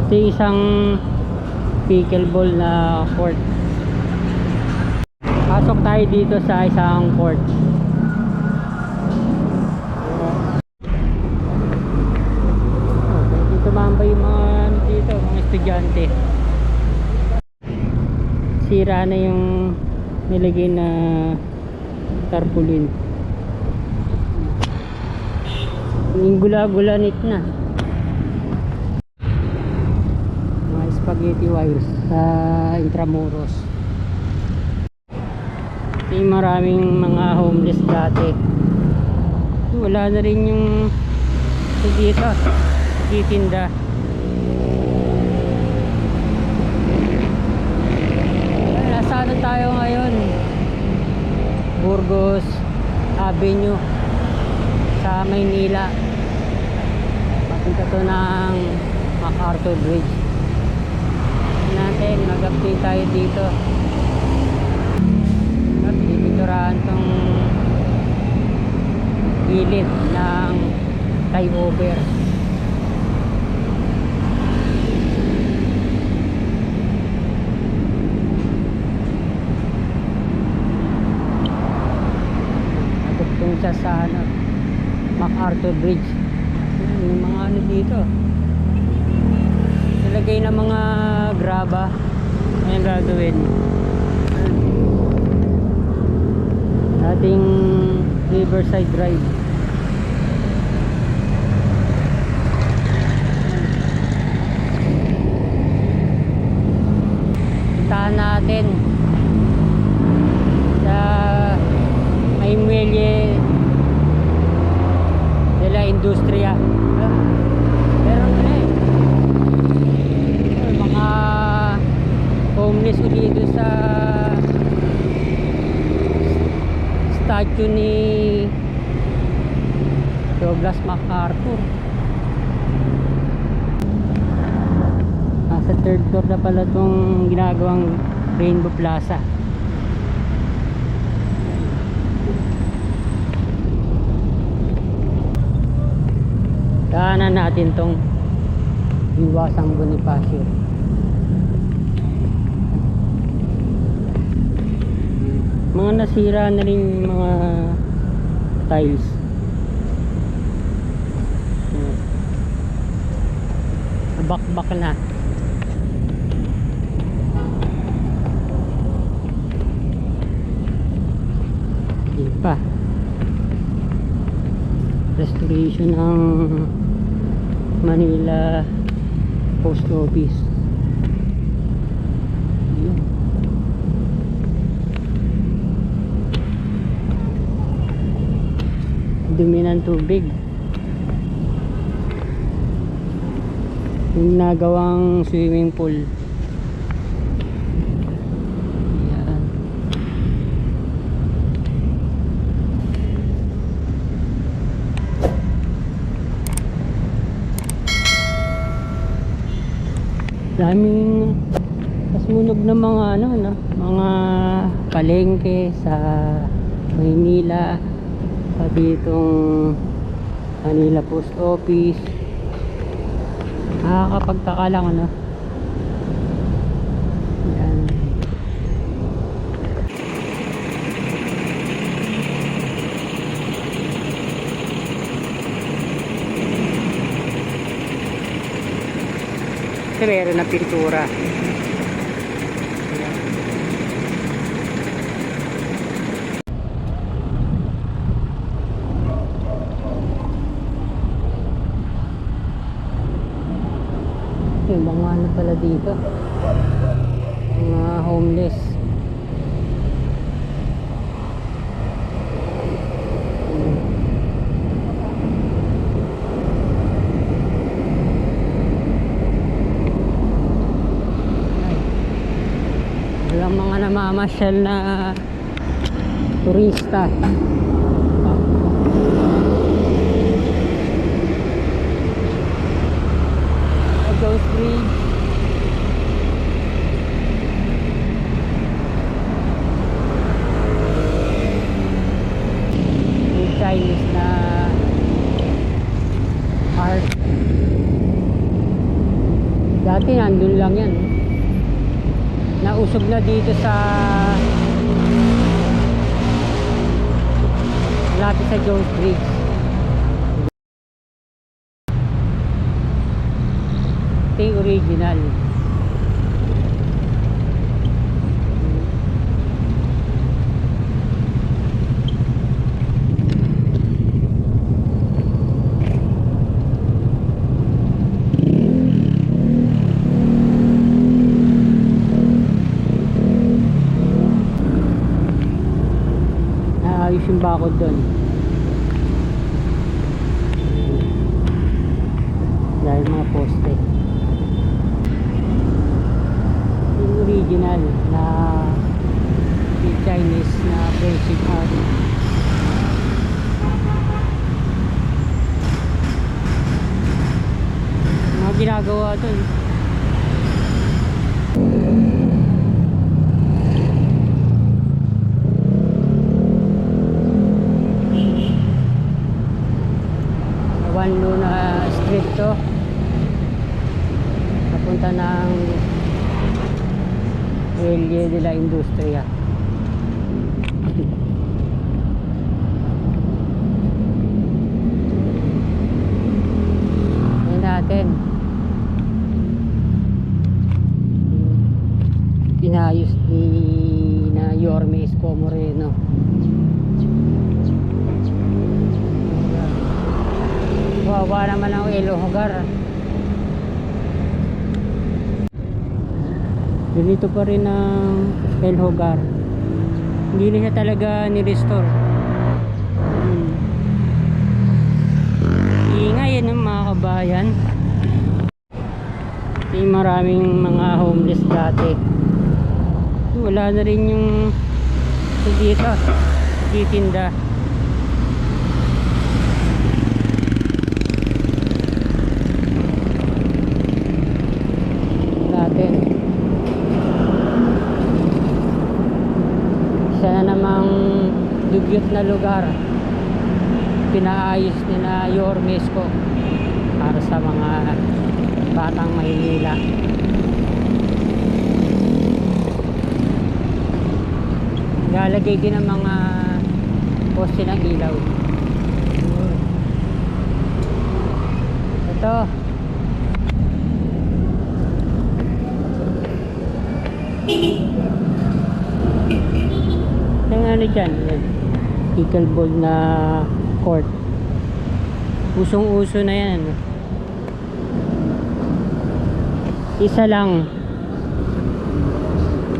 Ito isang pickleball na court. Pasok tayo dito sa isang court. Dito mambay yung mga dito, mga estudyante. Sira na yung nilagay na tarpaulin. Yung gula-gulanit na. Mga spaghetti wires sa Intramuros. Yung maraming mga homeless dati. Wala na rin yung dito titinda. Nasaan na tayo ngayon? Burgos Avenue sa Maynila. Papunta to ng MacArthur Bridge. Natin mag-update tayo dito. Pipinturahan tong gilid ng flyover. Natugtong siya sa MacArthur Bridge. Yung mga ano dito, nilagay na mga graba. Ayan gagawin ating Riverside Drive. Puntahan natin sa may Muelle de la Industria. Pero mga homeless dito sa statue ni Douglas MacArthur. Nasa third floor na pala itong ginagawang Rainbow Plaza. Daanan natin tong Iwasang Bonifacio. Mga nasira na rin yung mga tiles. Bakbak na. Hindi pa. Restoration ng Manila Post Office. Dumi ng tubig. Yung nagawang swimming pool. Ayan. Daming kasunog ng mga ano, no? Mga palengke sa Maynila. Pa ditong Manila Post Office. Nakakapagtaka lang ano. Yan. Ito meron na pintura. Yung mga ano pala dito, mga homeless. Walang mga namamasyal na turista. Ghost Bridge. Yung Chinese na art. Dati nandun lang yan. Nausog na dito sa malapit sa Jones Bridge. Ito yung original. Naayos yung bakod doon. Dahil mga poste. Yung original na Chinese na friendship house. Mga ginagawa doon. Juan Luna Street to, papunta ng Valle de la Industria. Yan natin, pinayos ni na Yorme Isko Moreno. Wawa naman ang El Hogar. Ganito pa rin ang El Hogar. Hindi na siya talaga ni-restore. Ingay yan ng mga kabayan. May maraming mga homeless dati. Wala na rin yung dito titinda. Isa na namang dugyot na lugar pinaayos ni na Yorme Isko para sa mga batang Maynila. Lalagay din ng mga poste ng ilaw. Ito yung ano dyan, pickleball na court. Usong uso na yan. Isa lang.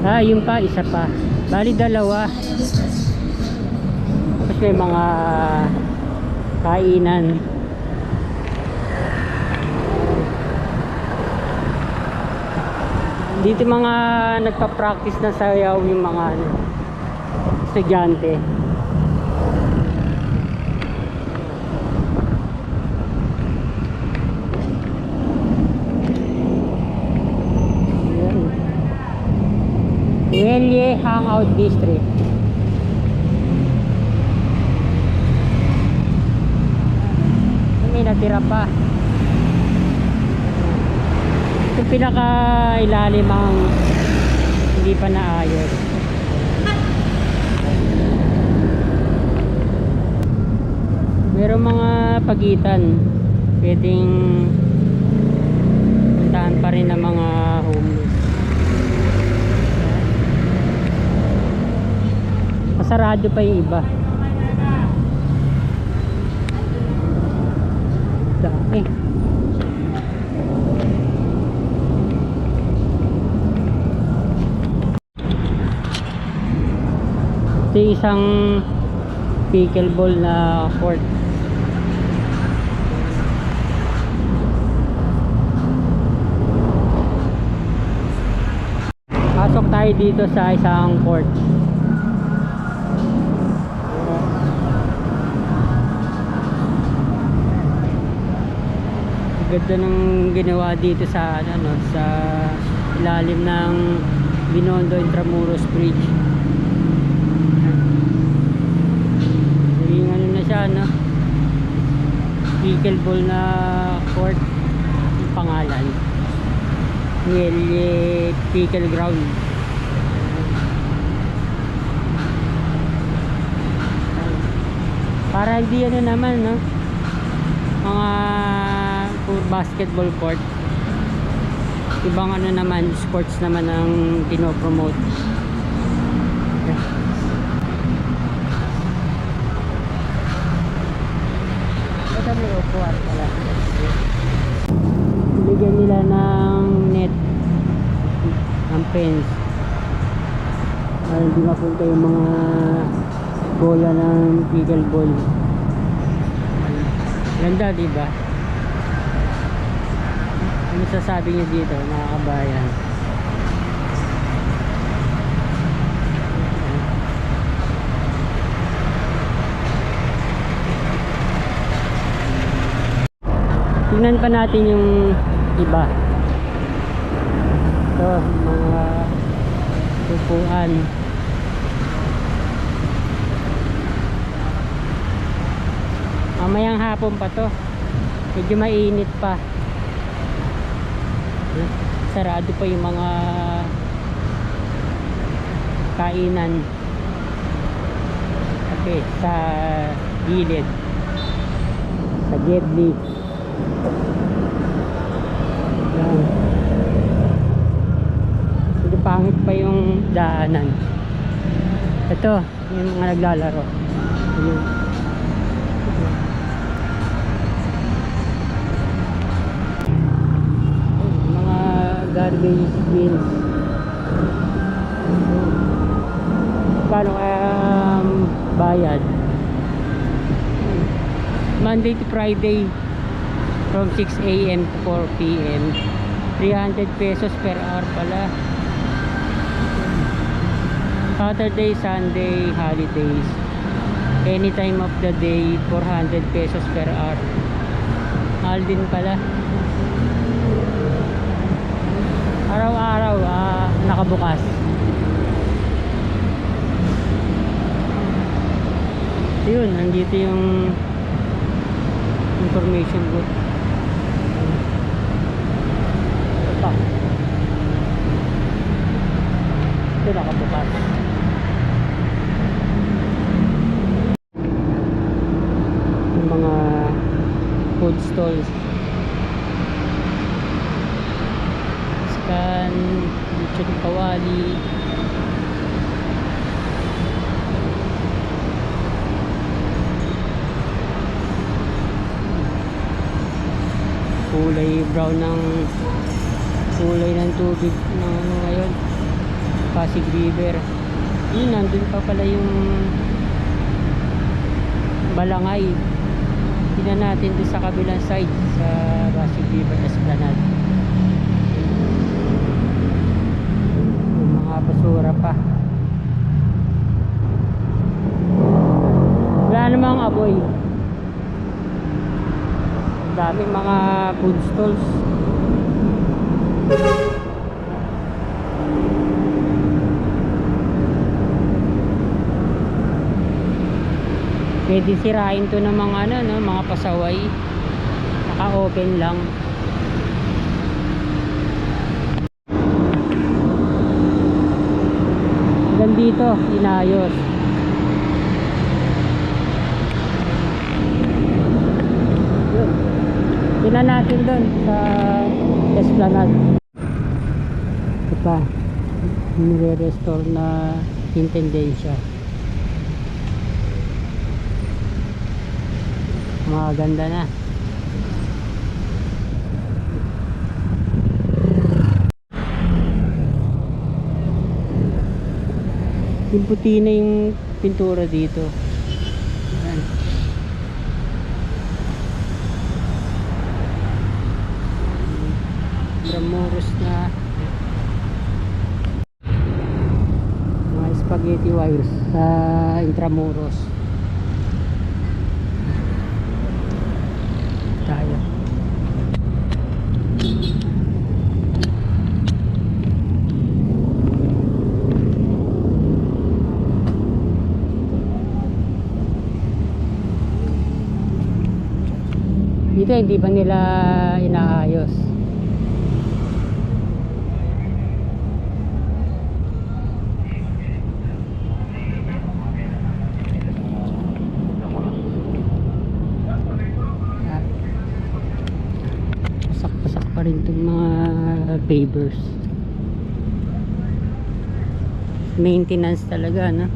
Yun pa, isa pa. Bali dalawa. Tapos may mga kainan. Dito mga nagpa-practice na sayaw yung mga estudyante. Valle Hangout District. May natira pa. Yung pinaka ilalim ang hindi pa naayos. Merong mga pagitan pwedeng puntahan pa rin ng mga homeless. Masarado pa yung iba. Dami. Ito yung isang pickleball na court. Pasok tayo dito sa isang court. Ganda ng ginawa dito sa ano, sa ilalim ng Binondo Intramuros Bridge. Yung ano na siya, no? Pickleball na court yung pangalan. Nielye Pickle Ground. Para hindi ano naman, no? Mga pure basketball court. Ibang ano naman, sports naman ang pinopromote. Ito may upuan pala. Bigyan nila ng net ang fence para hindi mapunta yung mga bola ng pickle ball. Ganda, diba? Ano sasabi nyo dito, mga kabayan? Tingnan pa natin yung iba. Ito, mga upuan. Mamayang hapon pa to. Medyo mainit pa. Sarado pa yung mga kainan. Okay, sa gilid. Sa Gedli. Yan. Medyo pangit pa yung daanan. Ito, yung mga naglalaro. Yun. Mga garbage bins. Paano bayad? Monday to Friday from 6 AM to 4 PM. 300 pesos per hour pala. Saturday, Sunday, holidays. Any time of the day, 400 pesos per hour. Mahal din pala. Araw-araw nakabukas. Yun, nandito yung information booth. Ito pa. Ito nakabukas. Yung mga food stalls. Scan, lechon kawali. Kulay brown ng kulay ng tubig ng ano ngayon, Pasig River. Nandun pa pala yung Balangay. Tingnan natin doon sa kabilang side sa Pasig River Esplanade. Yung mga basura pa. Wala namang apoy. Daming mga food stalls. Pwede sirain to ng mga ano, no, mga pasaway. Naka-open lang. Hanggang dito, inayos. Tingnan natin doon sa Esplanade. Ito pa, nire-restore na Intendensya. Maganda na. Yung puti na yung pintura dito. Ayan. Intramuros na mga spaghetti wires sa Intramuros tayo. Dito hindi pa nila inaayos. pa rin itong mga pavers. Maintenance talaga, no?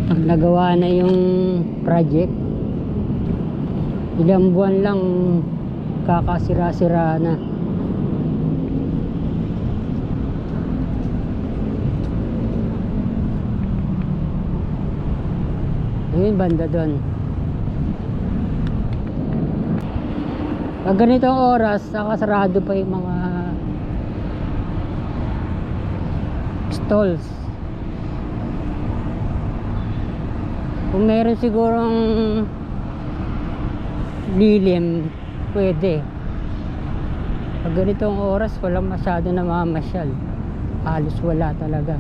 Pag nagawa na yung project, ilang buwan lang kakasira-sira na. Ayun, banda doon. Pag ganitong oras, nakasarado pa yung mga stalls. Kung meron sigurong lilim, pwede. Pag ganitong oras, walang masyado namamasyal. Halos wala talaga.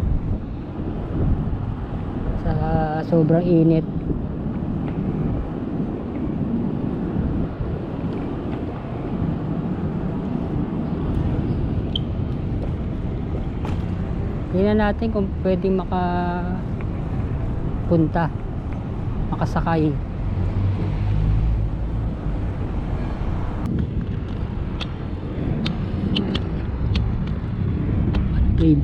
Sa sobrang init. Tingnan natin kung pwedeng makapunta, makasakay. Okay,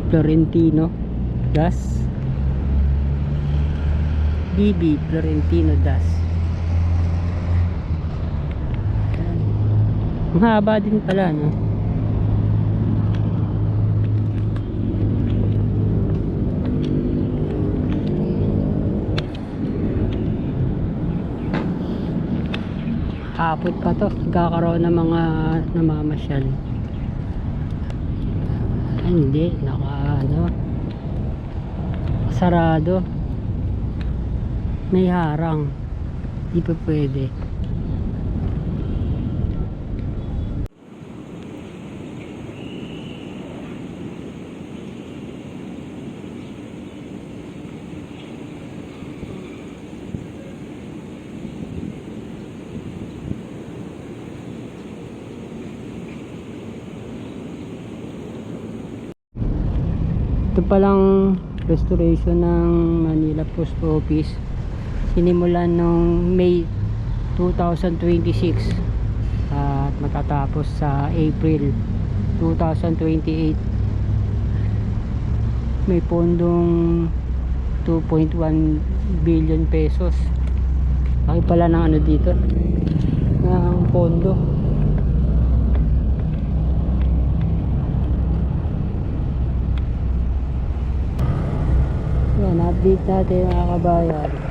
Florentino Das, BB Florentino Das. Ang haba din pala, no? Hapot pa to, kakaroon ng mga namamasyal. Ay, hindi, sarado, may harang, di pa pwede. Ito palang restoration ng Manila Post Office, sinimulan noong May 2026 at matatapos sa April 2028. May pondong 2.1 billion pesos. Laki pala ng ano dito, ng pondo. Yan, update natin mga kabayan.